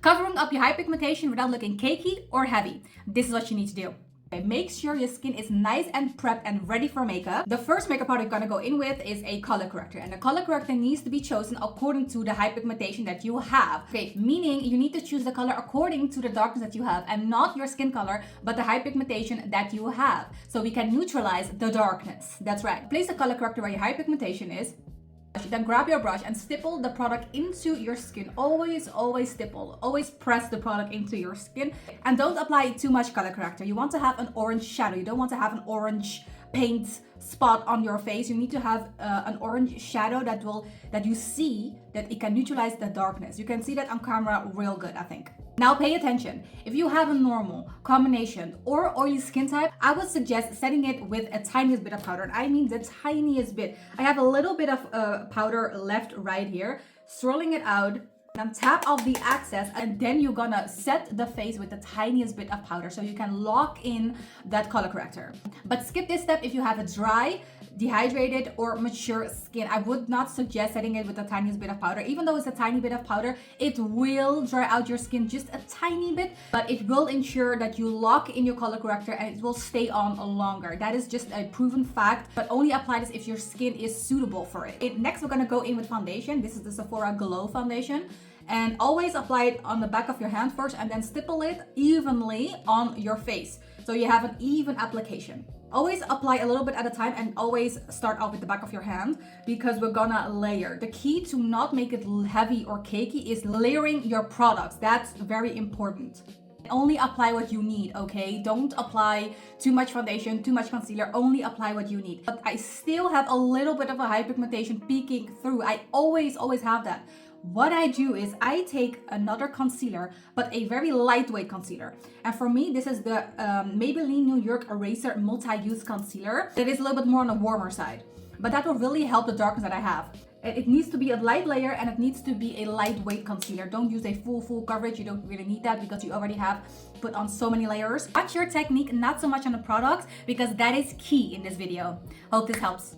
Covering up your hyperpigmentation without looking cakey or heavy. This is what you need to do. Make sure your skin is nice and prepped and ready for makeup. The first makeup product you're gonna go in with is a color corrector, and the color corrector needs to be chosen according to the hyperpigmentation that you have. Okay, meaning you need to choose the color according to the darkness that you have and not your skin color, but the hyperpigmentation that you have. So we can neutralize the darkness. That's right. Place the color corrector where your hyperpigmentation is. Then grab your brush and stipple the product into your skin. Always stipple. Always press the product into your skin. And don't apply too much color corrector. You want to have an orange shadow. You don't want to have an orange paint spot on your face. You need to have an orange shadow that you see that it can neutralize the darkness. You can see that on camera real good, I think. Now pay attention. If you have a normal, combination, or oily skin type, I would suggest setting it with a tiniest bit of powder. And I mean the tiniest bit. I have a little bit of powder left right here. Swirling it out, and tap off the excess, and then you're gonna set the face with the tiniest bit of powder so you can lock in that color corrector. But skip this step if you have a dry, dehydrated, or mature skin. I would not suggest setting it with the tiniest bit of powder. Even though it's a tiny bit of powder, it will dry out your skin just a tiny bit, but it will ensure that you lock in your color corrector and it will stay on longer. That is just a proven fact, but only apply this if your skin is suitable for it. Next, we're gonna go in with foundation. This is the Sephora Glow Foundation. And always apply it on the back of your hand first and then stipple it evenly on your face, so you have an even application. Always apply a little bit at a time and always start off with the back of your hand because we're gonna layer. The key to not make it heavy or cakey is layering your products. That's very important. Only apply what you need, okay? Don't apply too much foundation, too much concealer. Only apply what you need. But I still have a little bit of a hyperpigmentation peeking through. I always have that. What I do is I take another concealer, but a very lightweight concealer. And for me, this is the Maybelline New York Eraser Multi-Use Concealer. It is a little bit more on the warmer side, but that will really help the darkness that I have. It needs to be a light layer and it needs to be a lightweight concealer. Don't use a full coverage. You don't really need that because you already have put on so many layers. Watch your technique, not so much on the products, because that is key in this video. Hope this helps.